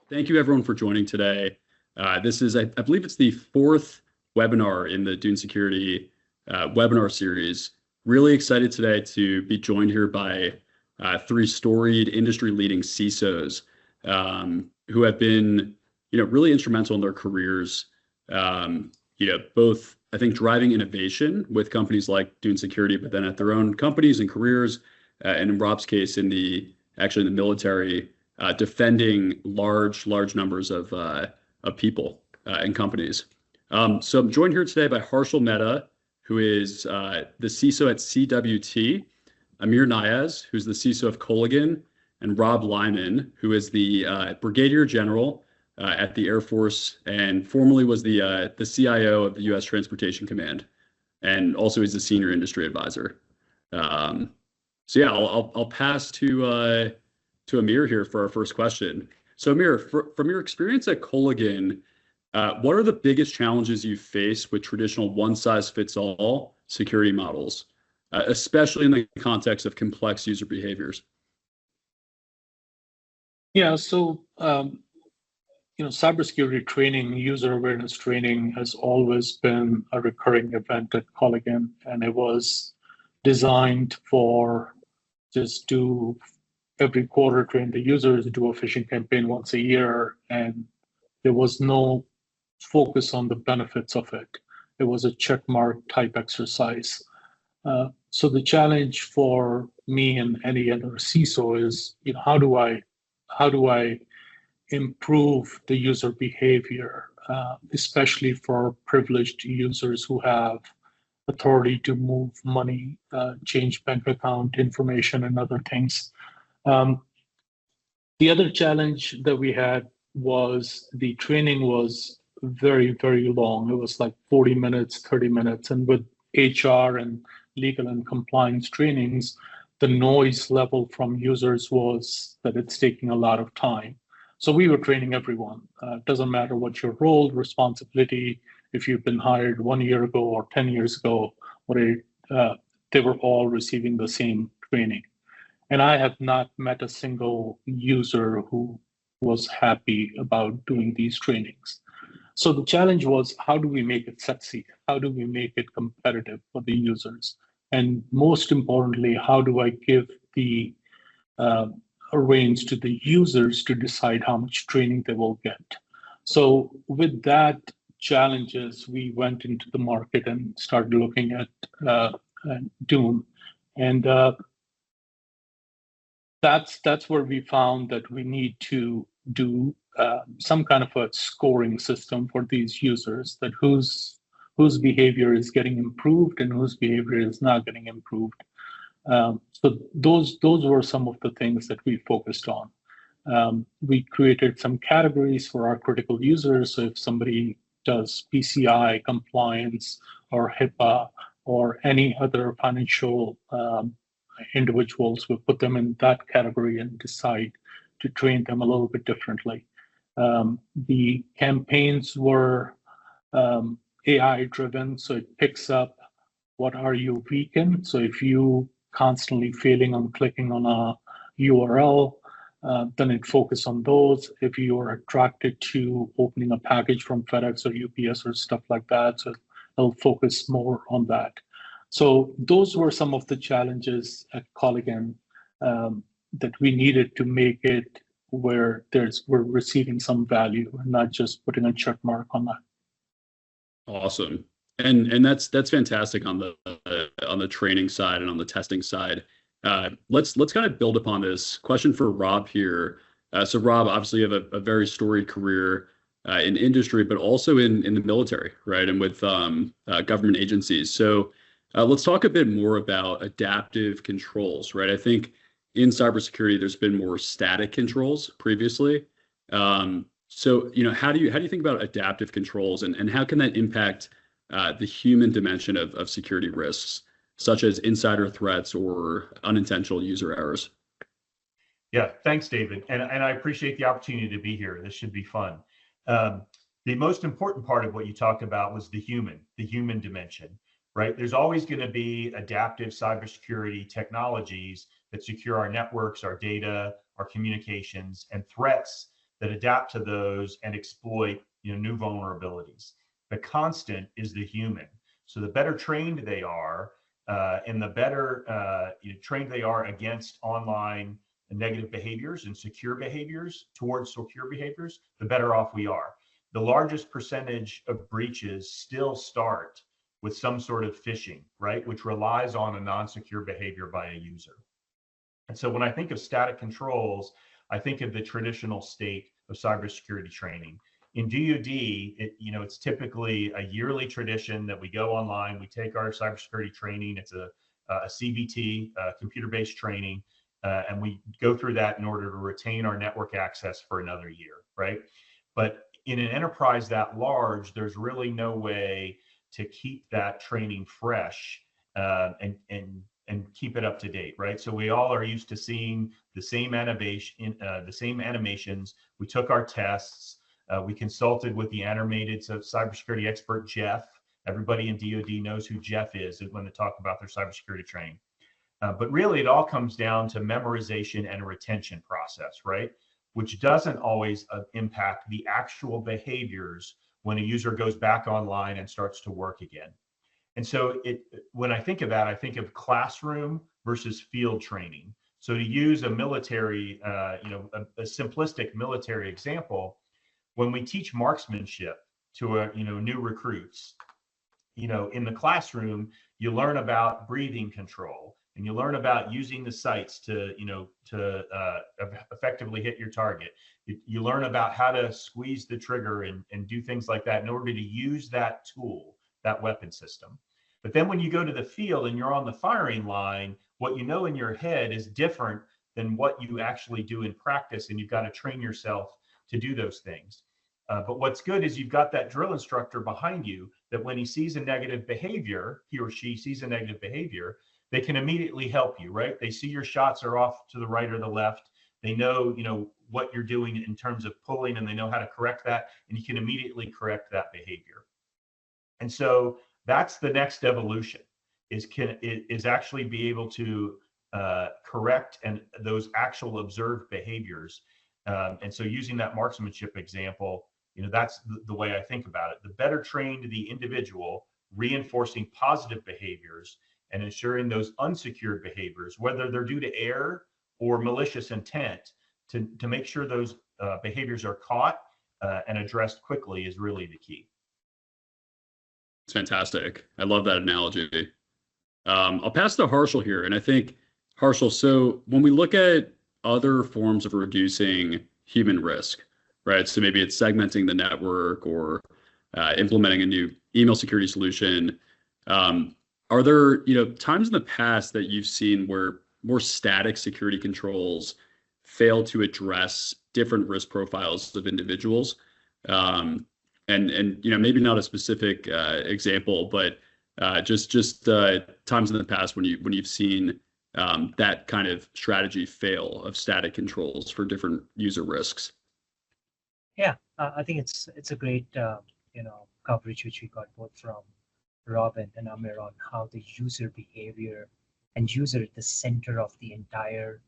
Thank you everyone for joining today. This is, I believe it's the fourth webinar in the Dune Security webinar series. Really excited today to be joined here by three storied industry-leading CISOs who have been, really instrumental in their careers. Both I think driving innovation with companies like Dune Security, but then at their own companies and careers, and in Rob's case, in the military, defending large numbers of people and companies. So I'm joined here today by Harshal Mehta, who is the CISO at CWT, Amir Niaz, who's the CISO of Culligan, and Rob Lyman, who is the Brigadier General at the Air Force and formerly was the CIO of the U.S. Transportation Command, and also he's a senior industry advisor. So yeah, I'll pass to Amir here for our first question. So Amir, from your experience at Culligan, what are the biggest challenges you face with traditional one-size-fits-all security models, especially in the context of complex user behaviors? Yeah, so cybersecurity training, user awareness training has always been a recurring event at Culligan, and it was designed for just do every quarter train the users, do a phishing campaign once a year, and there was no focus on the benefits of it. It was a checkmark type exercise. So the challenge for me and any other CISO is, how do I improve the user behavior, especially for privileged users who have authority to move money, change bank account information, and other things. The other challenge that we had was the training was very, very long. It was like 40 minutes, 30 minutes. And with HR and legal and compliance trainings, the noise level from users was that it's taking a lot of time. So we were training everyone. It doesn't matter what your role, responsibility, if you've been hired 1 year ago or 10 years ago, they were all receiving the same training. And I have not met a single user who was happy about doing these trainings. So the challenge was, how do we make it sexy? How do we make it competitive for the users? And most importantly, how do I give the reins to the users to decide how much training they will get? So with that challenges, we went into the market and started looking at Dune. And that's where we found that we need to do some kind of a scoring system for these users, that whose behavior is getting improved and whose behavior is not getting improved. So those were some of the things that we focused on. We created some categories for our critical users. So if somebody does PCI compliance or HIPAA or any other financial individuals, we put them in that category and decide to train them a little bit differently. The campaigns were AI driven, so it picks up what are you weak in. So if you constantly failing on clicking on a URL, then it focus on those. If you are attracted to opening a package from FedEx or UPS or stuff like that, so it'll focus more on that. So those were some of the challenges at Culligan that we needed to make it where we're receiving some value and not just putting a check mark on that. Awesome. And that's fantastic on the training side and on the testing side. Let's kind of build upon this. Question for Rob here. So Rob, obviously you have a very storied career in industry, but also in the military, right? And with government agencies. So let's talk a bit more about adaptive controls, right? I think in cybersecurity, there's been more static controls previously. So, how do you think about adaptive controls and how can that impact the human dimension of security risks, such as insider threats or unintentional user errors? Yeah, thanks, David. And I appreciate the opportunity to be here. This should be fun. The most important part of what you talked about was the human dimension, right? There's always going to be adaptive cybersecurity technologies that secure our networks, our data, our communications, and threats that adapt to those and exploit new vulnerabilities. The constant is the human. So the better trained they are, and the better trained they are against online negative behaviors and secure behaviors towards secure behaviors, the better off we are. The largest percentage of breaches still start with some sort of phishing, right, which relies on a non-secure behavior by a user. And so when I think of static controls, I think of the traditional state of cybersecurity training. In DoD, it's typically a yearly tradition that we go online, we take our cybersecurity training. It's a CBT, computer-based training, and we go through that in order to retain our network access for another year, right? But in an enterprise that large, there's really no way to keep that training fresh and keep it up to date, right? So we all are used to seeing the same animations. We took our tests. We consulted with the animated cybersecurity expert, Jeff. Everybody in DoD knows who Jeff is when they talk about their cybersecurity training. But really, it all comes down to memorization and a retention process, right? Which doesn't always impact the actual behaviors when a user goes back online and starts to work again. And so when I think of that, I think of classroom versus field training. So to use a military, a simplistic military example, when we teach marksmanship to new recruits, in the classroom, you learn about breathing control, and you learn about using the sights to effectively hit your target. You learn about how to squeeze the trigger and do things like that in order to use that tool, that weapon system. But then when you go to the field and you're on the firing line, what you know in your head is different than what you actually do in practice, and you've got to train yourself to do those things. But what's good is you've got that drill instructor behind you that when he sees a negative behavior, he or she sees a negative behavior, they can immediately help you, right? They see your shots are off to the right or the left. They know, what you're doing in terms of pulling, and they know how to correct that, and you can immediately correct that behavior. And so that's the next evolution, is actually be able to correct and those actual observed behaviors. And so using that marksmanship example, that's the way I think about it. The better trained the individual, reinforcing positive behaviors and ensuring those unsecured behaviors, whether they're due to error or malicious intent, to make sure those behaviors are caught and addressed quickly is really the key. It's fantastic. I love that analogy. I'll pass to Harshal here. And I think, Harshal, so when we look at other forms of reducing human risk, right? So maybe it's segmenting the network or implementing a new email security solution. Are there, times in the past that you've seen where more static security controls fail to address different risk profiles of individuals? And maybe not a specific example, but just times in the past when you've seen that kind of strategy fail of static controls for different user risks. Yeah, I think it's a great coverage which we got both from Rob and Amir on how the user behavior and user at the center of the entire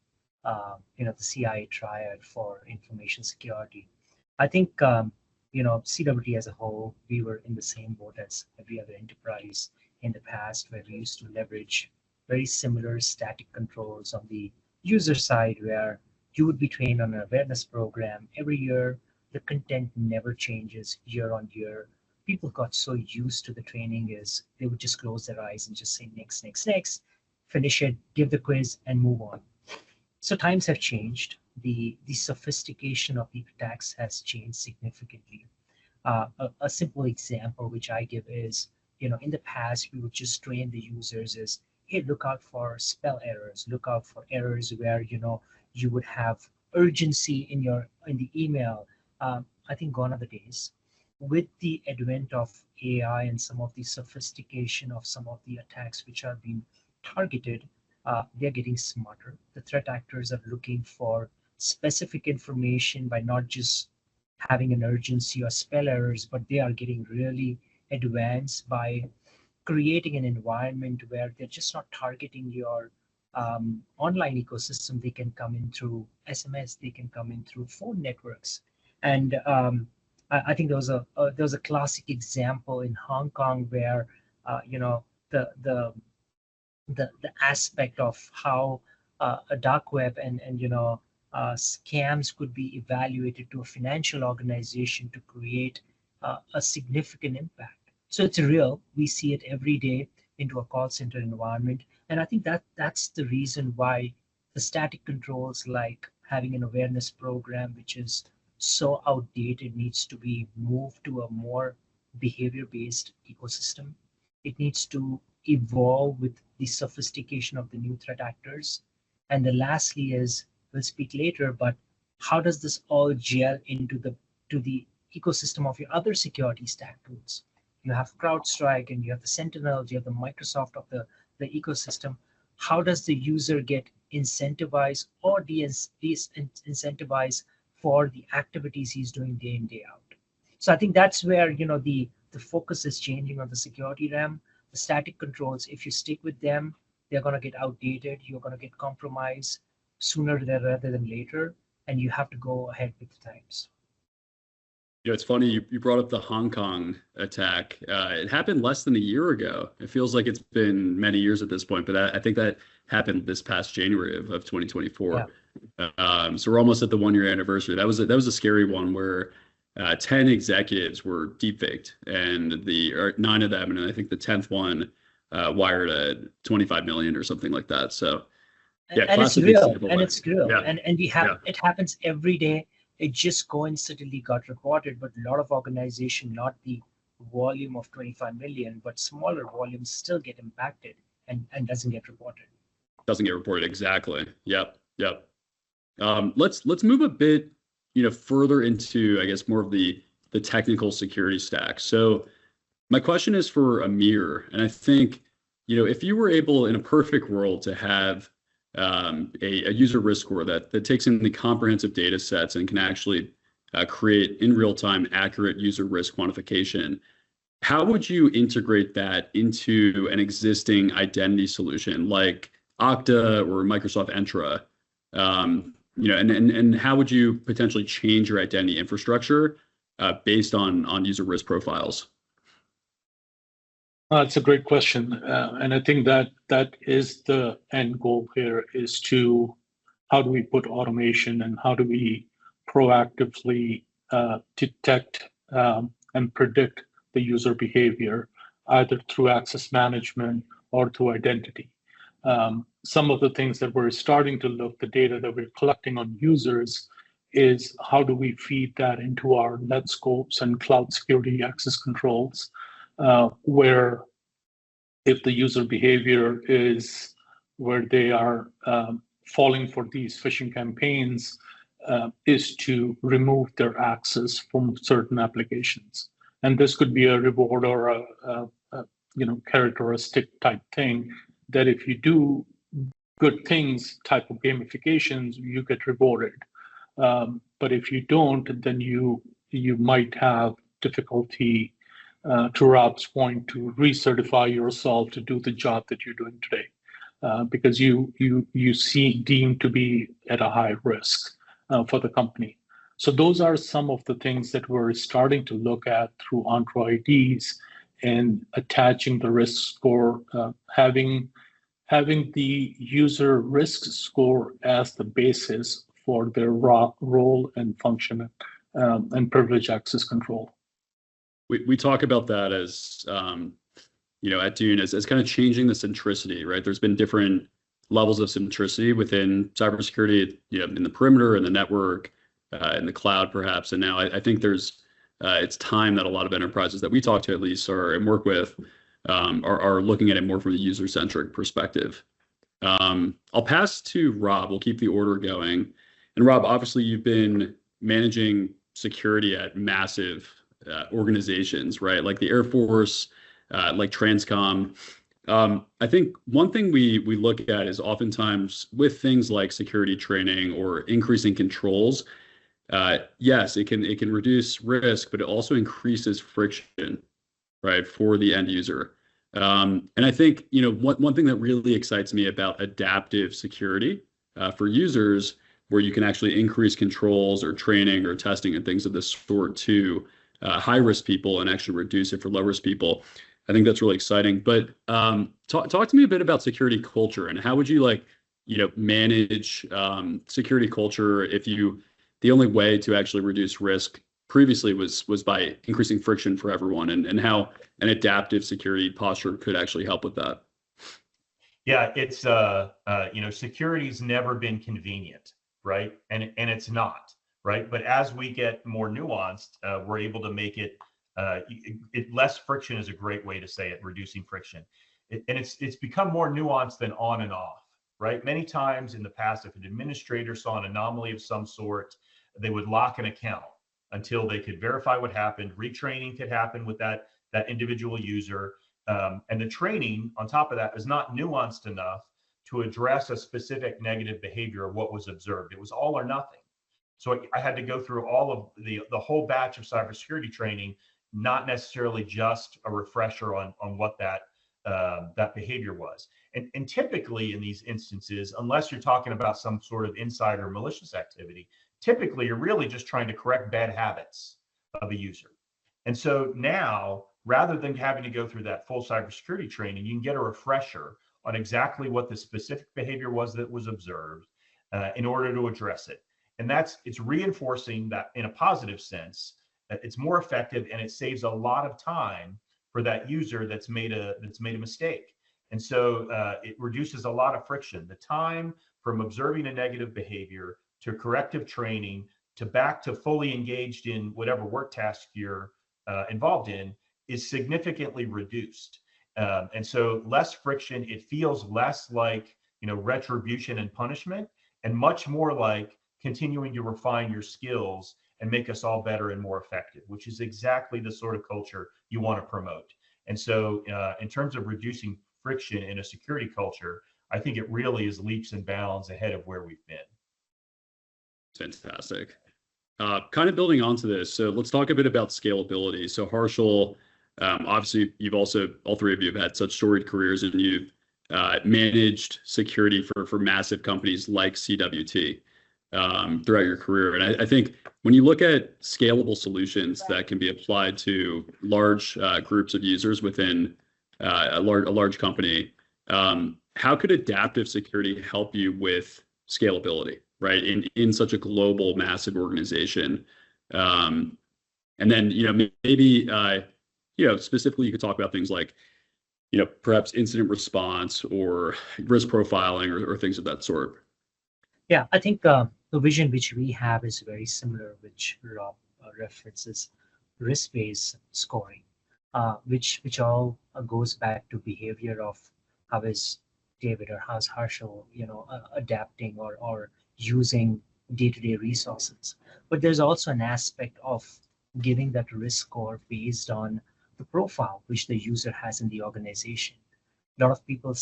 the CIA triad for information security. I think CWT as a whole, we were in the same boat as every other enterprise in the past, where we used to leverage very similar static controls on the user side, where you would be trained on an awareness program every year. The content never changes year on year. People got so used to the training is they would just close their eyes and just say next, finish it, give the quiz, and move on. So times have changed. The sophistication of the attacks has changed significantly. A simple example which I give is, in the past, we would just train the users is, hey, look out for spell errors, look out for errors where, you would have urgency in the email. I think gone are the days. With the advent of AI and some of the sophistication of some of the attacks which are being targeted, they're getting smarter. The threat actors are looking for specific information by not just having an urgency or spell errors, but they are getting really advanced by creating an environment where they're just not targeting your online ecosystem. They can come in through SMS, they can come in through phone networks. And I think there was a classic example in Hong Kong where the the aspect of how a dark web and scams could be evaluated to a financial organization to create a significant impact. So it's real. We see it every day into a call center environment, and I think that's the reason why the static controls, like having an awareness program, which is so outdated, needs to be moved to a more behavior-based ecosystem. It needs to evolve with the sophistication of the new threat actors. And then lastly is, we'll speak later, but how does this all gel into the ecosystem of your other security stack tools? You have CrowdStrike and you have the Sentinels, you have the Microsoft of the ecosystem. How does the user get incentivized or de-incentivized for the activities he's doing day in, day out? So I think that's where the focus is changing on the security realm. The static controls, if you stick with them, they're going to get outdated. You're going to get compromised sooner rather than later, and you have to go ahead with the times. It's funny you brought up the Hong Kong attack. It happened less than a year ago. It feels like it's been many years at this point, but I think that happened this past January of 2024. Yeah. So we're almost at the 1-year anniversary. That was a scary one where 10 executives were deepfaked, and 9 of them, and I think the 10th one wired at 25 million or something like that. So yeah, and it's real, Yeah. and we have it happens every day. It just coincidentally got reported, but a lot of organizations, not the volume of 25 million, but smaller volumes still get impacted and doesn't get reported. Doesn't get reported, exactly. Yep. Let's move a bit further into, I guess, more of the technical security stack. So my question is for Amir, and I think, if you were able in a perfect world to have a user risk score that takes in the comprehensive data sets and can actually create in real time accurate user risk quantification, how would you integrate that into an existing identity solution like Okta or Microsoft Entra? And how would you potentially change your identity infrastructure based on user risk profiles? That's a great question. And I think that is the end goal here, is to how do we put automation and how do we proactively detect and predict the user behavior, either through access management or through identity. Some of the things that we're starting to look, the data that we're collecting on users, is how do we feed that into our Netscopes and cloud security access controls, where if the user behavior is where they are falling for these phishing campaigns, is to remove their access from certain applications. And this could be a reward or a characteristic type thing, that if you do good things, type of gamifications, you get rewarded. But if you don't, then you might have difficulty, to Rob's point, to recertify yourself to do the job that you're doing today, because you deemed to be at a high risk for the company. So those are some of the things that we're starting to look at through Entra IDs and attaching the risk score, having the user risk score as the basis for their role and function and privilege access control. We talk about that as, at Dune as kind of changing the centricity, right? There's been different levels of centricity within cybersecurity, in the perimeter, in the network, in the cloud, perhaps. And now I think it's time that a lot of enterprises that we talk to, at least, and work with, are looking at it more from a user-centric perspective. I'll pass to Rob. We'll keep the order going. And Rob, obviously, you've been managing security at massive organizations, right? Like the Air Force, like Transcom. I think one thing we look at is oftentimes with things like security training or increasing controls, yes, it can reduce risk, but it also increases friction, right, for the end user. And I think, one thing that really excites me about adaptive security for users where you can actually increase controls or training or testing and things of this sort to high risk people and actually reduce it for low risk people. I think that's really exciting. But talk to me a bit about security culture and how would you manage security culture if the only way to actually reduce risk previously was by increasing friction for everyone, and how an adaptive security posture could actually help with that. Yeah, it's security's never been convenient, right? And it's not, right? But as we get more nuanced, we're able to make it less friction is a great way to say it, reducing friction. And it's become more nuanced than on and off, right? Many times in the past, if an administrator saw an anomaly of some sort, they would lock an account until they could verify what happened. Retraining could happen with that individual user. And the training on top of that is not nuanced enough to address a specific negative behavior of what was observed. It was all or nothing. So I had to go through all of the whole batch of cybersecurity training, not necessarily just a refresher on what that behavior was. And typically in these instances, unless you're talking about some sort of insider malicious activity, typically you're really just trying to correct bad habits of a user. And so now, rather than having to go through that full cybersecurity training, you can get a refresher on exactly what the specific behavior was that was observed in order to address it. And it's reinforcing that in a positive sense, that it's more effective and it saves a lot of time for that user that's made a mistake. And so it reduces a lot of friction. The time from observing a negative behavior to corrective training to back to fully engaged in whatever work task you're involved in is significantly reduced. And so less friction, it feels less like retribution and punishment, and much more like continuing to refine your skills and make us all better and more effective, which is exactly the sort of culture you want to promote. And so in terms of reducing friction in a security culture, I think it really is leaps and bounds ahead of where we've been. Fantastic. Kind of building onto this, so let's talk a bit about scalability. So Harshal, obviously all three of you have had such storied careers, and you've managed security for massive companies like CWT throughout your career. And I think when you look at scalable solutions that can be applied to large groups of users within a large company, how could adaptive security help you with scalability, right? In such a global, massive organization. And then, maybe, specifically you could talk about things like, perhaps incident response or risk profiling or things of that sort. Yeah, I think the vision which we have is very similar, which Rob references risk-based scoring, which all goes back to behavior of how is David or how's Harshal, adapting or using day-to-day resources. But there's also an aspect of giving that risk score based on the profile which the user has in the organization. A lot of people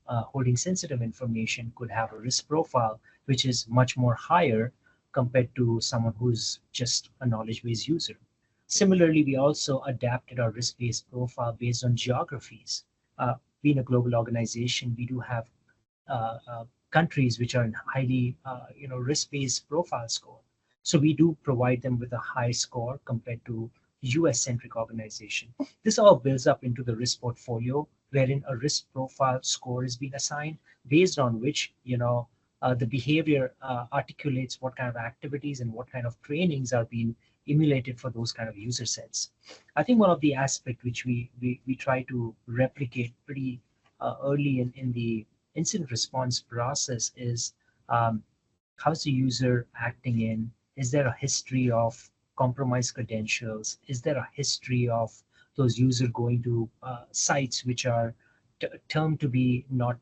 holding sensitive information could have a risk profile which is much more higher compared to someone who's just a knowledge-based user. Similarly, we also adapted our risk-based profile based on geographies. Being a global organization, we do have countries which are in highly risk-based profile score. So we do provide them with a high score compared to US-centric organization. This all builds up into the risk portfolio, wherein a risk profile score is being assigned based on which the behavior articulates what kind of activities and what kind of trainings are being emulated for those kind of user sets. I think one of the aspects which we try to replicate pretty early in the incident response process is how's the user acting in? Is there a history of compromised credentials? Is there a history of those users going to sites which are termed to be not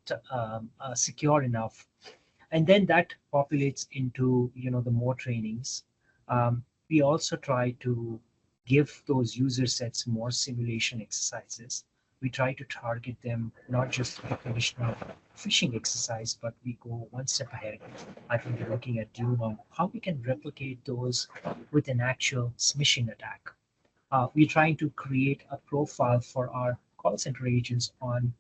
secure enough? And then that populates into the more trainings. We also try to give those user sets more simulation exercises. We try to target them not just a traditional phishing exercise, but we go one step ahead. I think we're looking at Dune on how we can replicate those with an actual smishing attack. We're trying to create a profile for our call center agents on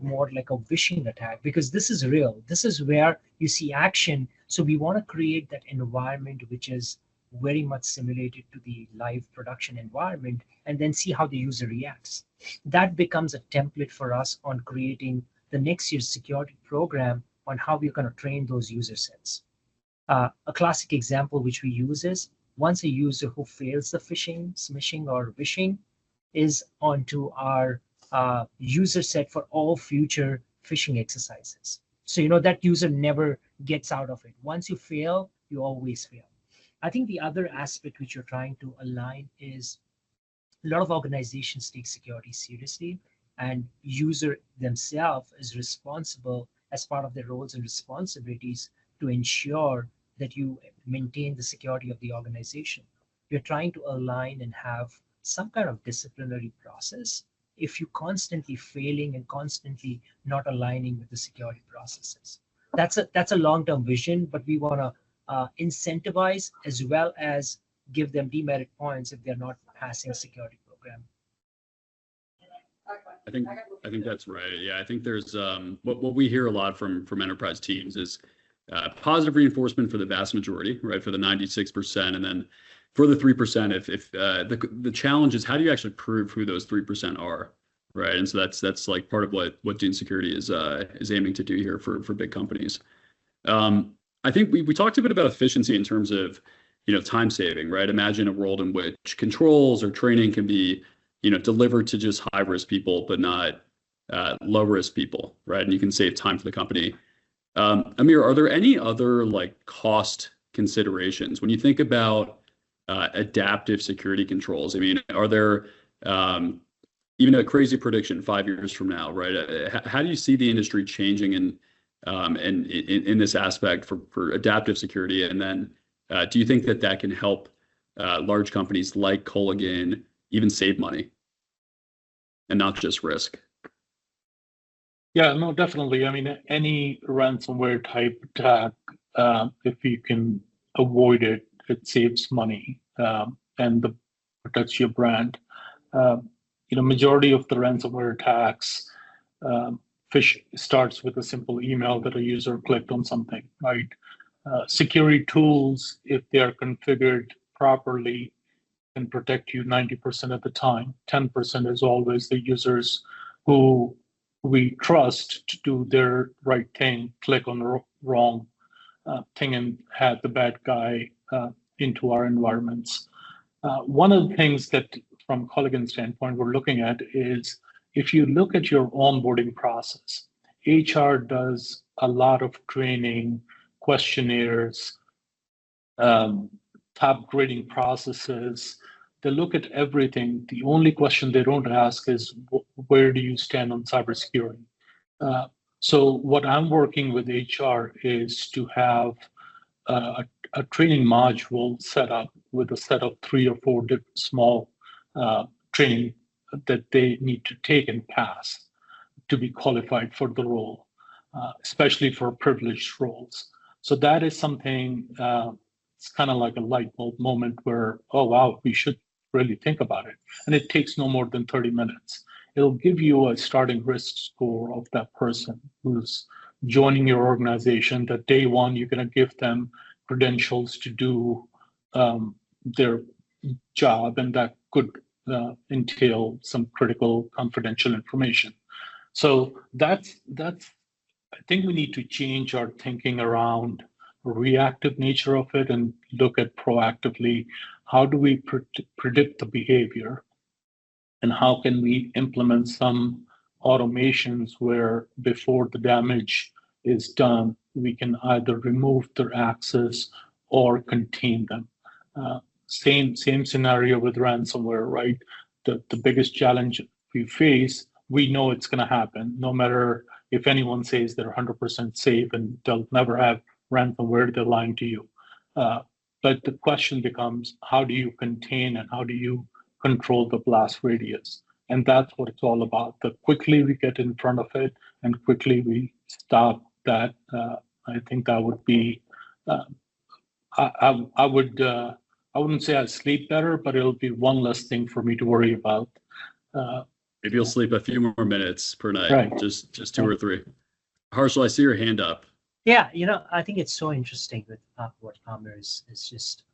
more like a wishing attack, because this is real. This is where you see action. So we want to create that environment which is very much simulated to the live production environment, and then see how the user reacts. That becomes a template for us on creating the next year's security program on how we're going to train those user sets. A classic example which we use is once a user who fails the phishing, smishing, or wishing is onto our user set for all future phishing exercises. So that user never gets out of it. Once you fail, you always fail. I think the other aspect which you're trying to align is a lot of organizations take security seriously, and user themselves is responsible as part of their roles and responsibilities to ensure that you maintain the security of the organization. You're trying to align and have some kind of disciplinary process if you're constantly failing and constantly not aligning with the security processes. That's a long-term vision, but we want to incentivize as well as give them demerit points if they're not passing security program. I think that's right. Yeah, I think there's what we hear a lot from enterprise teams is positive reinforcement for the vast majority, right? For the 96%, and then for the 3%, if the challenge is how do you actually prove who those 3% are, right? And so that's like part of what Dune Security is aiming to do here for big companies. I think we talked a bit about efficiency in terms of time saving, right? Imagine a world in which controls or training can be delivered to just high risk people, but not low risk people, right? And you can save time for the company. Amir, are there any other cost considerations when you think about adaptive security controls? I mean, are there even a crazy prediction 5 years from now, right? How do you see the industry changing in this aspect for adaptive security? And then do you think that can help large companies like Culligan even save money and not just risk? Yeah, no, definitely. I mean, any ransomware type attack, if you can avoid it, it saves money and protects your brand. Majority of the ransomware attacks, phish starts with a simple email that a user clicked on something, right? Security tools, if they are configured properly, can protect you 90% of the time. 10% is always the users who we trust to do their right thing, click on the wrong thing and had the bad guy into our environments. One of the things that from Culligan's standpoint we're looking at is if you look at your onboarding process, HR does a lot of training, questionnaires, top grading processes. They look at everything. The only question they don't ask is where do you stand on cybersecurity? So what I'm working with HR is to have a training module set up with a set of 3 or 4 different small training that they need to take and pass to be qualified for the role, especially for privileged roles. So that is something, it's kind of like a light bulb moment where, oh, wow, we should really think about it. And it takes no more than 30 minutes. It'll give you a starting risk score of that person who's joining your organization. That day one, you're going to give them credentials to do their job, and that could entail some critical confidential information. So that's I think we need to change our thinking around reactive nature of it and look at proactively how do we predict the behavior, and how can we implement some automations where before the damage is done, we can either remove their access or contain them. Same scenario with ransomware, right? The biggest challenge we face, we know it's going to happen, no matter if anyone says they're 100% safe and they'll never have ransomware, they're lying to you. But the question becomes, how do you contain and how do you control the blast radius? And that's what it's all about. The quickly we get in front of it and quickly we stop that, I think that would be, I wouldn't say I sleep better, but it'll be one less thing for me to worry about. Maybe you'll sleep a few more minutes per night, Right. just 2 or 3. Harshal, I see your hand up. Yeah, I think it's so interesting with what Amir is just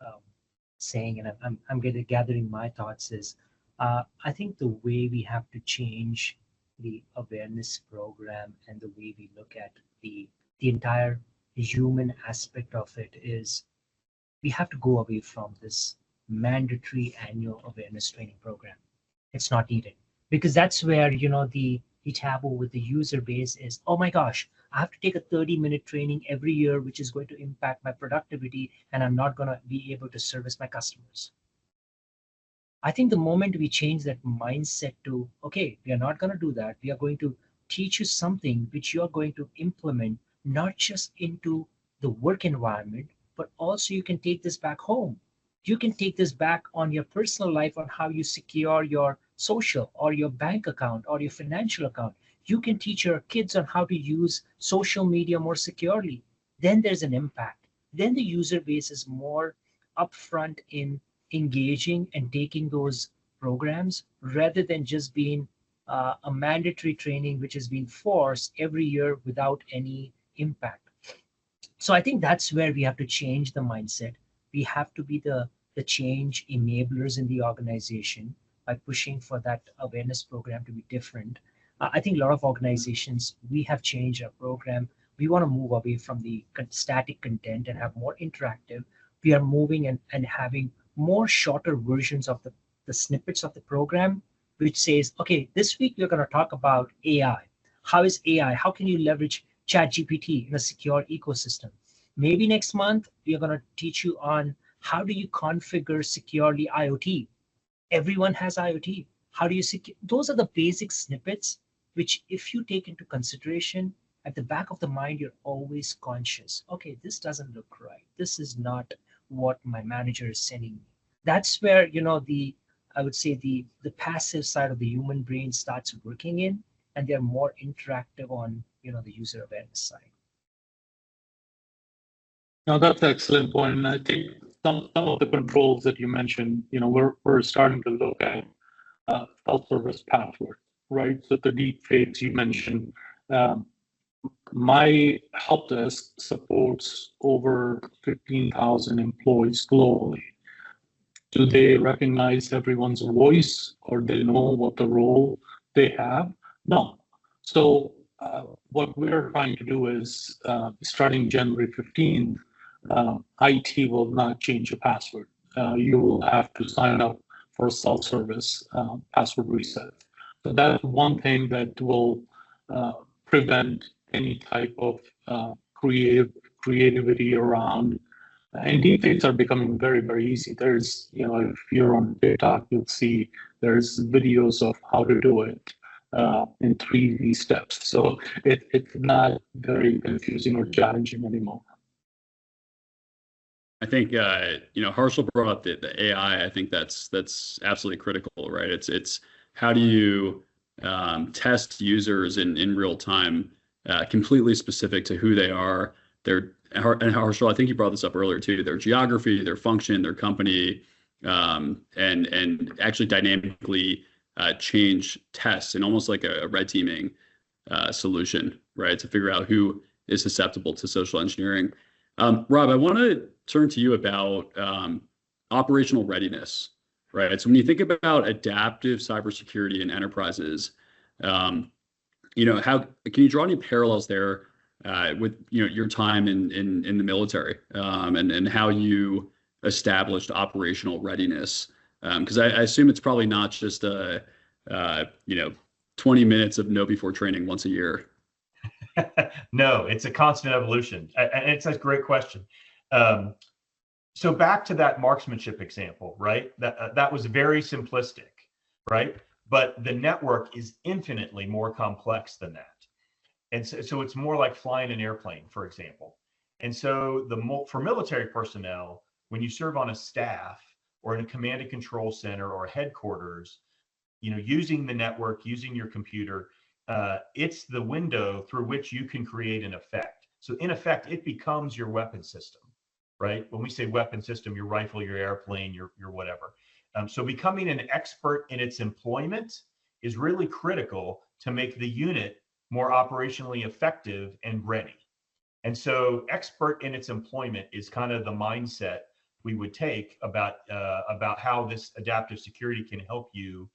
saying, and I'm gathering my thoughts is, I think the way we have to change the awareness program and the way we look at the entire human aspect of it is we have to go away from this mandatory annual awareness training program. It's not needed because that's where the taboo with the user base is, oh my gosh, I have to take a 30-minute training every year, which is going to impact my productivity, and I'm not going to be able to service my customers. I think the moment we change that mindset to, okay, we are not going to do that, we are going to teach you something which you're going to implement, not just into the work environment, but also you can take this back home. You can take this back on your personal life on how you secure your social or your bank account or your financial account. You can teach your kids on how to use social media more securely. Then there's an impact. Then the user base is more upfront in engaging and taking those programs rather than just being a mandatory training which is being forced every year without any impact. So I think that's where we have to change the mindset. We have to be the change enablers in the organization by pushing for that awareness program to be different. I think a lot of organizations, we have changed our program. We want to move away from the static content and have more interactive. We are moving and having more shorter versions of the snippets of the program, which says, okay, this week we're going to talk about AI. How is AI? How can you leverage ChatGPT in a secure ecosystem? Maybe next month we're going to teach you on how do you configure securely IoT. Everyone has IoT. How do you secure? Those are the basic snippets, which if you take into consideration, at the back of the mind, you're always conscious. Okay, this doesn't look right. This is not what my manager is sending me. That's where, I would say the passive side of the human brain starts working in, and they're more interactive on, the user awareness side. No, that's an excellent point. And I think some of the controls that you mentioned, we're starting to look at self-service password, right? So the deep fakes you mentioned, my help desk supports over 15,000 employees globally. Do they recognize everyone's voice or they know what the role they have? No. So what we're trying to do is starting January 15th, IT will not change your password. You will have to sign up for self-service password reset. So that's one thing that will prevent any type of creativity around. And deepfakes are becoming very, very easy. There's, if you're on TikTok, you'll see there's videos of how to do it in 3 steps. So it's not very confusing or challenging anymore. I think Harshal brought up the AI. I think that's absolutely critical, right? It's how do you test users in real time, completely specific to who they are, and Harshal, I think you brought this up earlier too, their geography, their function, their company, and actually dynamically change tests in almost like a red teaming solution, right? To figure out who is susceptible to social engineering. Rob, I want to turn to you about operational readiness, right? So when you think about adaptive cybersecurity in enterprises, how can you draw any parallels there with your time in the military and how you established operational readiness? Because I assume it's probably not just 20 minutes of know before training once a year. No, it's a constant evolution. And it's a great question. So back to that marksmanship example, right? That was very simplistic, right? But the network is infinitely more complex than that. And so it's more like flying an airplane, for example. And so for military personnel, when you serve on a staff or in a command and control center or headquarters, using the network, using your computer, it's the window through which you can create an effect. So in effect, it becomes your weapon system, right? When we say weapon system, your rifle, your airplane, your whatever. So becoming an expert in its employment is really critical to make the unit more operationally effective and ready. And so expert in its employment is kind of the mindset we would take about how this adaptive security can help you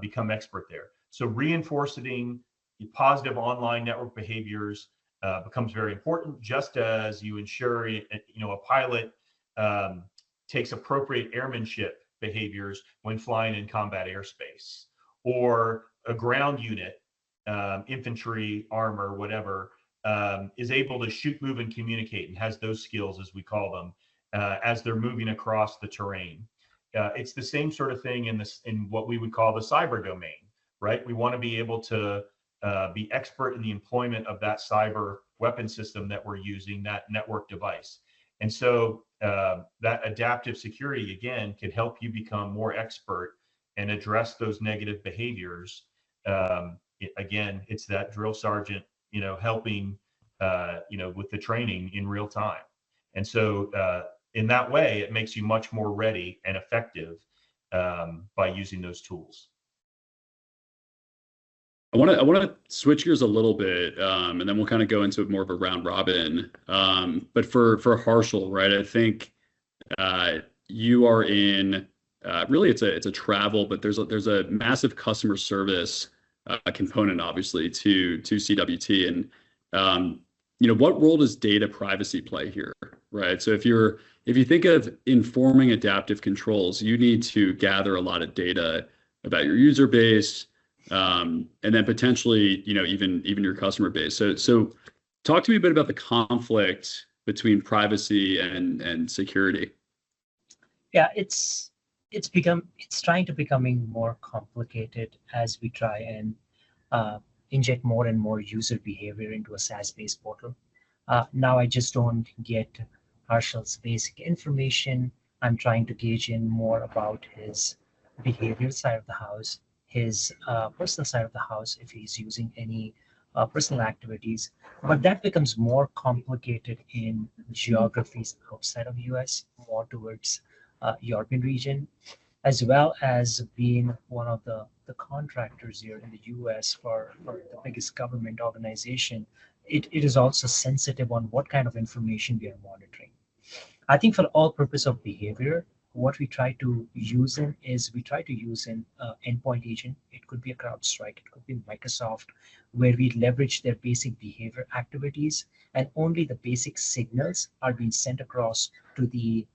become expert there. So reinforcing positive online network behaviors becomes very important, just as you ensure a pilot takes appropriate airmanship behaviors when flying in combat airspace, or a ground unit, infantry, armor, whatever, is able to shoot, move, and communicate, and has those skills, as we call them, as they're moving across the terrain. It's the same sort of thing in what we would call the cyber domain, right? We want to be able to be expert in the employment of that cyber weapon system that we're using, that network device. And so that adaptive security, again, can help you become more expert and address those negative behaviors. Again, it's that drill sergeant, helping, with the training in real time. And so in that way, it makes you much more ready and effective by using those tools. I want to switch gears a little bit, and then we'll kind of go into more of a round robin. But for Harshal, right? I think you are in really it's a travel, but there's a massive customer service component, obviously, to CWT, and what role does data privacy play here, right? So if you think of informing adaptive controls, you need to gather a lot of data about your user base. And then potentially, even your customer base. So talk to me a bit about the conflict between privacy and security. Yeah, it's trying to becoming more complicated as we try and inject more and more user behavior into a SaaS-based portal. Now I just don't get Harshal's basic information. I'm trying to gauge in more about his behavior side of the house, his personal side of the house, if he's using any personal activities. But that becomes more complicated in geographies outside of US, more towards European region, as well as being one of the contractors here in the US for the biggest government organization. It is also sensitive on what kind of information we are monitoring. I think for all purpose of behavior, what we try to use in endpoint agent. It could be a CrowdStrike, it could be Microsoft, where we leverage their basic behavior activities, and only the basic signals are being sent across to the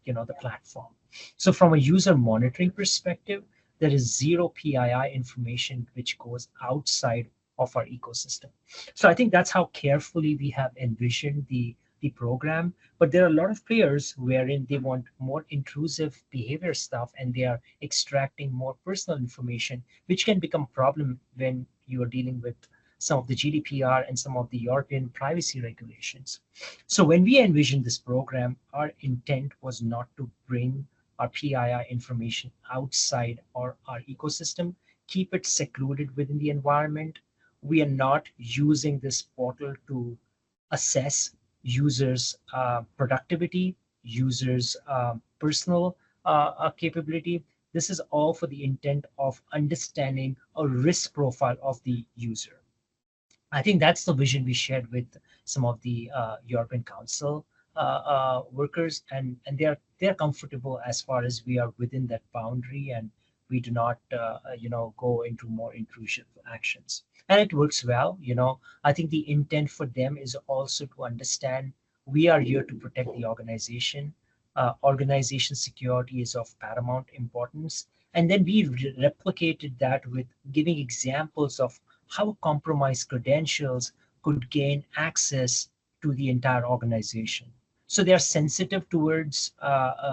platform. So from a user monitoring perspective, there is zero PII information which goes outside of our ecosystem. So I think that's how carefully we have envisioned the program. But there are a lot of players wherein they want more intrusive behavior stuff, and they are extracting more personal information, which can become a problem when you are dealing with some of the GDPR and some of the European privacy regulations. So when we envisioned this program, our intent was not to bring our PII information outside our ecosystem, keep it secluded within the environment. We are not using this portal to assess users' productivity, users' personal capability. This is all for the intent of understanding a risk profile of the user. I think that's the vision we shared with some of the European Council workers, and they're comfortable as far as we are within that boundary, and we do not go into more intrusive actions. And it works well. I think the intent for them is also to understand we are here to protect the organization. Organization security is of paramount importance. And then we replicated that with giving examples of how compromised credentials could gain access to the entire organization. So they are sensitive towards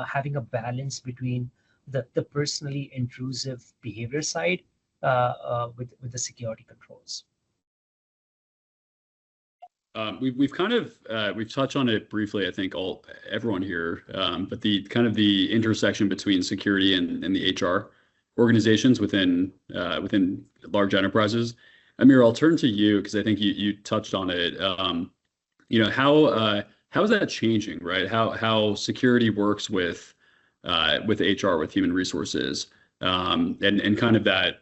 having a balance between the personally intrusive behavior side with the security controls. We've kind of we've touched on it briefly, I think everyone here, but the intersection between security and the HR organizations within large enterprises. Amir, I'll turn to you because I think you touched on it. How is that changing, right? How security works with HR, with human resources. and kind of that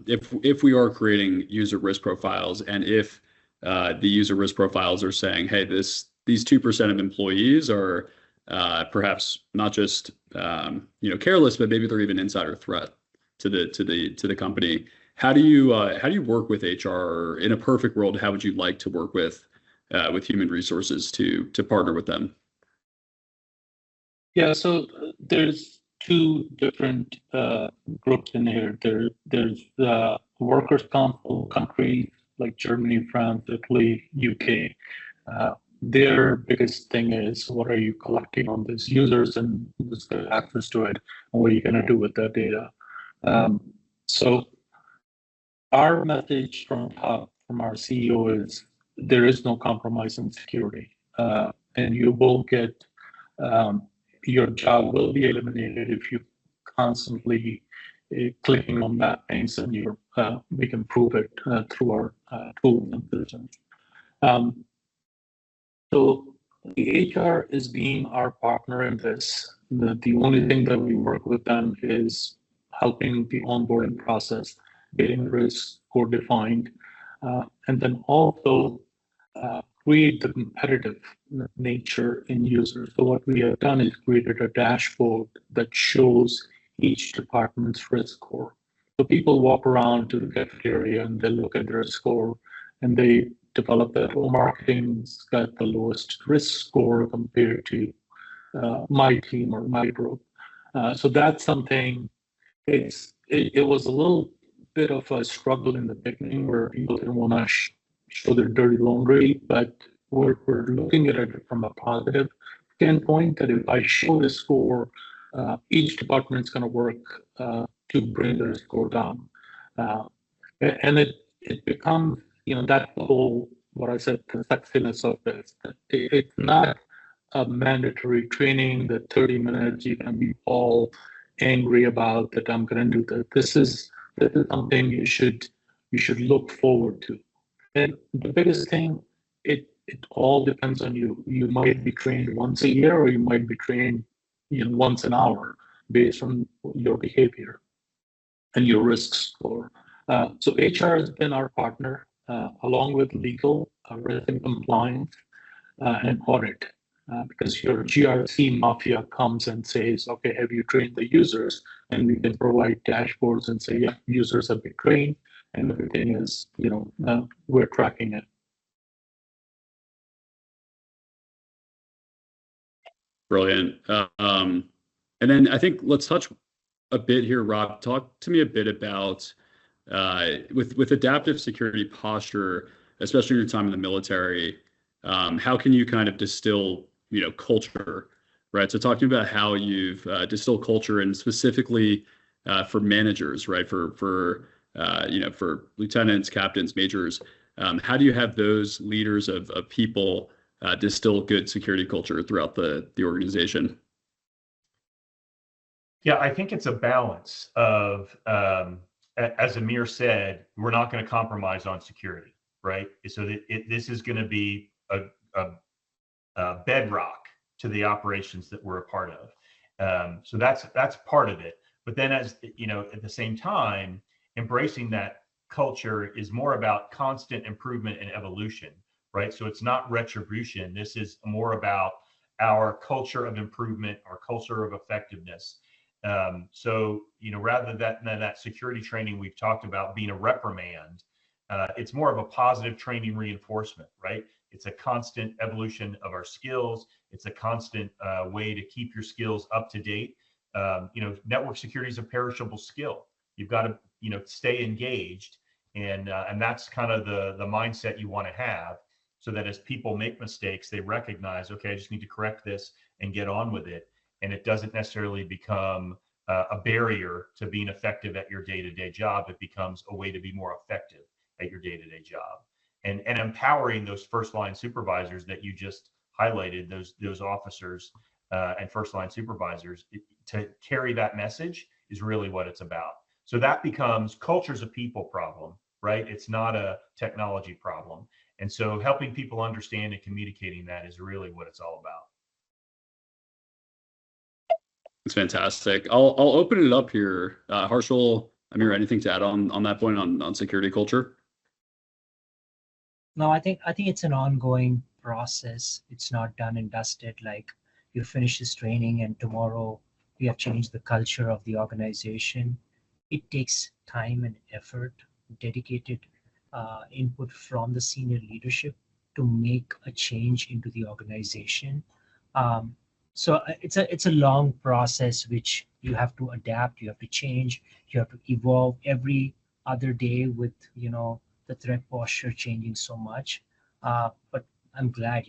if we are creating user risk profiles, and if the user risk profiles are saying, hey, these 2% of employees are perhaps not just careless, but maybe they're even insider threat to the company. How do you work with HR? In a perfect world, how would you like to work with human resources to partner with them? Yeah, so there's two different groups in here. There's workers' comp countries like Germany, France, Italy, UK. Their biggest thing is, what are you collecting on these users and who's got access to it, and what are you going to do with that data? So our message from our CEO is there is no compromise in security, and you will get your job will be eliminated if you constantly clicking on bad things, and we can prove it through our tools and systems. So the HR is being our partner in this. The only thing that we work with them is helping the onboarding process, getting risk score defined, and then also create the competitive nature in users. So what we have done is created a dashboard that shows each department's risk score. So people walk around to the cafeteria and they look at their score, and they develop that, oh, marketing's got the lowest risk score compared to my team or my group. So that's something, it was a little bit of a struggle in the beginning where people didn't want to show their dirty laundry, but we're looking at it from a positive standpoint, that if I show the score, each department's going to work to bring their score down. And it becomes, that whole, what I said, the sexiness of this. It's not a mandatory training that 30 minutes you're going to be all angry about that I'm going to do that. This is something you should look forward to. And the biggest thing, it all depends on you. You might be trained once a year, or you might be trained once an hour based on your behavior and your risk score. So HR has been our partner, along with legal, risk and compliance, and audit. Because your GRC mafia comes and says, okay, have you trained the users? And we can provide dashboards and say, yeah, users have been trained, and everything is, we're tracking it. Brilliant. And then I think let's touch a bit here, Rob. Talk to me a bit about with adaptive security posture, especially in your time in the military. How can you kind of distill, culture, right? So talking about how you've distilled culture, and specifically for managers, right? For lieutenants, captains, majors. How do you have those leaders of people distill good security culture throughout the organization? Yeah, I think it's a balance of, as Amir said, we're not going to compromise on security, right? So this is going to be a bedrock to the operations that we're a part of. So that's part of it. But then, as at the same time, embracing that culture is more about constant improvement and evolution, right? So it's not retribution. This is more about our culture of improvement, our culture of effectiveness. So, rather than that security training we've talked about being a reprimand, it's more of a positive training reinforcement, right? It's a constant evolution of our skills. It's a constant way to keep your skills up to date. Network security is a perishable skill. You've got to, stay engaged, and that's kind of the mindset you want to have, so that as people make mistakes, they recognize, okay, I just need to correct this and get on with it. And it doesn't necessarily become a barrier to being effective at your day-to-day job. It becomes a way to be more effective at your day-to-day job. And empowering those first-line supervisors that you just highlighted, those officers and first-line supervisors, to carry that message is really what it's about. So that becomes culture's a people problem, right? It's not a technology problem. And so helping people understand and communicating that is really what it's all about. It's fantastic. I'll open it up here. Harshal, Amir, anything to add on that point on security culture? No, I think it's an ongoing process. It's not done and dusted. Like you finish this training and tomorrow we have changed the culture of the organization. It takes time and effort, dedicated input from the senior leadership to make a change into the organization. Um, so it's a long process which you have to adapt, you have to change, you have to evolve every other day with the threat posture changing so much. But I'm glad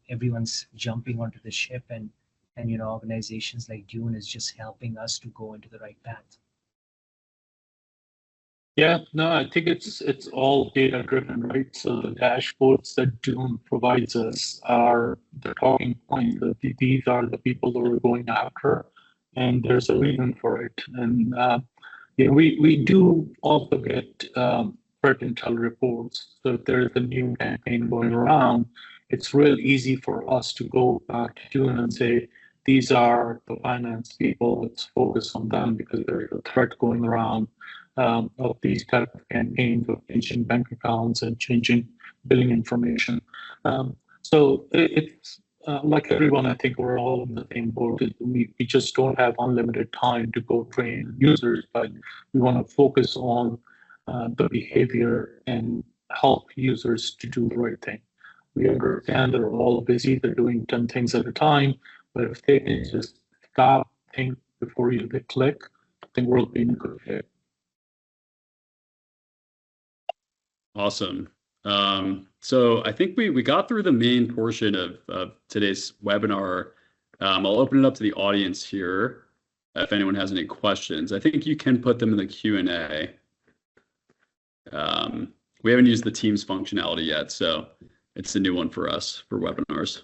everyone's jumping onto the ship, and organizations like Dune is just helping us to go into the right path. Yeah, no, I think it's all data driven, right? So the dashboards that Dune provides us are the talking point. These are the people that we're going after, and there's a reason for it. And we do also get threat intel reports. So if there is a new campaign going around, it's real easy for us to go back to Dune and say, these are the finance people. Let's focus on them because there's a threat going around of these type of campaigns of changing bank accounts and changing billing information. So it's like everyone, I think we're all in the same boat. We just don't have unlimited time to go train users, but we want to focus on the behavior and help users to do the right thing. We understand they're all busy, they're doing 10 things at a time, but if they can just stop, think before you hit click, I think we'll be in good shape. Awesome. So I think we got through the main portion of today's webinar. I'll open it up to the audience here if anyone has any questions. I think you can put them in the Q&A. We haven't used the Teams functionality yet, so it's a new one for us for webinars.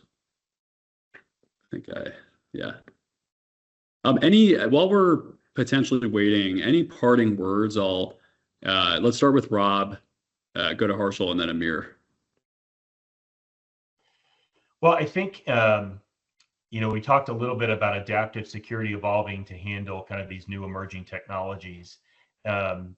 Yeah. While we're potentially waiting, any parting words? Let's start with Rob. Go to Harshal and then Amir. Well, I think, we talked a little bit about adaptive security evolving to handle kind of these new emerging technologies. And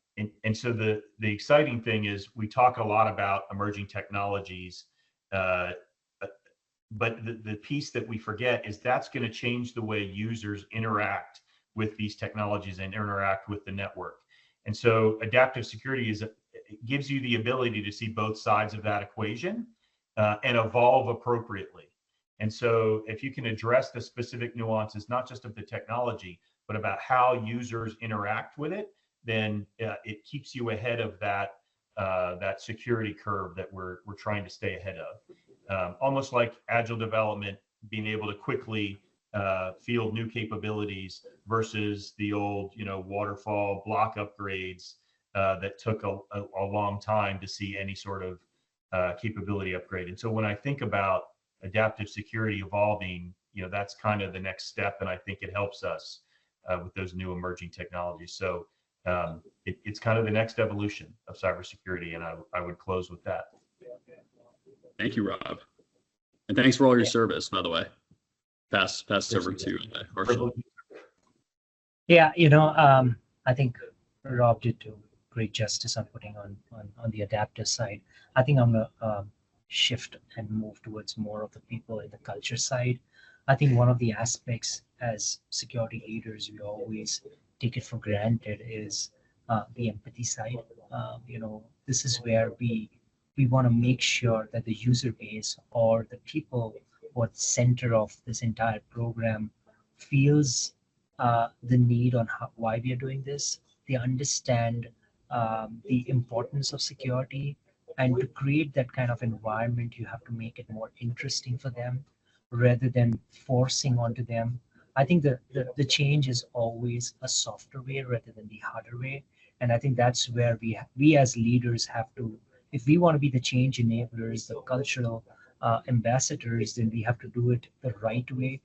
so the exciting thing is we talk a lot about emerging technologies, but the piece that we forget is that's going to change the way users interact with these technologies and interact with the network. And so adaptive security gives you the ability to see both sides of that equation and evolve appropriately. And so if you can address the specific nuances, not just of the technology, but about how users interact with it, then it keeps you ahead of that security curve that we're trying to stay ahead of. Almost like agile development, being able to quickly field new capabilities versus the old, waterfall block upgrades that took a long time to see any sort of capability upgrade. And so when I think about adaptive security evolving, that's kind of the next step, and I think it helps us with those new emerging technologies. So it's kind of the next evolution of cybersecurity, and I would close with that. Thank you, Rob, and thanks for all your service, by the way. Pass over to Harshal. Yeah, I think Rob did do great justice on putting on the adaptive side. I think I'm gonna shift and move towards more of the people in the culture side. I think one of the aspects as security leaders we always take it for granted is the empathy side. This is where we want to make sure that the user base or the people who are the center of this entire program feels the need on why we are doing this. They understand the importance of security, and to create that kind of environment, you have to make it more interesting for them rather than forcing onto them. I think the change is always a softer way rather than the harder way. And I think that's where we as leaders have to, if we want to be the change enablers, the cultural ambassadors, then we have to do it the right way,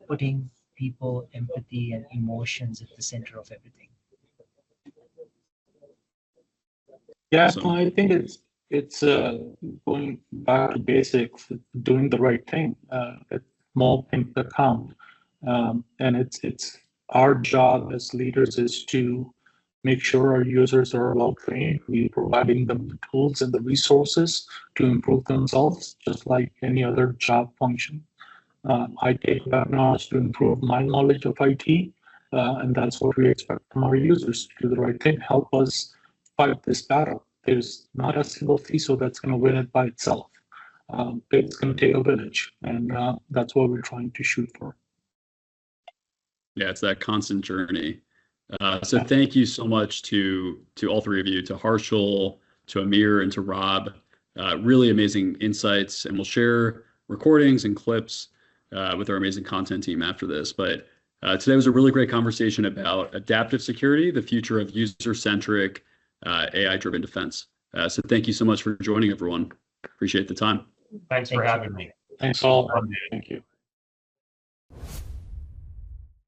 putting people, empathy, and emotions at the center of everything. Yeah, I think it's going back to basics, doing the right thing. Small things that count. And it's our job as leaders is to make sure our users are well trained. We're providing them the tools and the resources to improve themselves, just like any other job function. I take webinars to improve my knowledge of IT, and that's what we expect from our users to do the right thing, help us fight this battle. There's not a single CISO that's going to win it by itself. It's going to take a village, and that's what we're trying to shoot for. Yeah, it's that constant journey. So thank you so much to all three of you, to Harshal, to Amir, and to Rob. Really amazing insights, and we'll share recordings and clips with our amazing content team after this. But today was a really great conversation about adaptive security, the future of user-centric AI-driven defense. So thank you so much for joining, everyone. Appreciate the time. Thanks for having me. Thanks all. Thank you.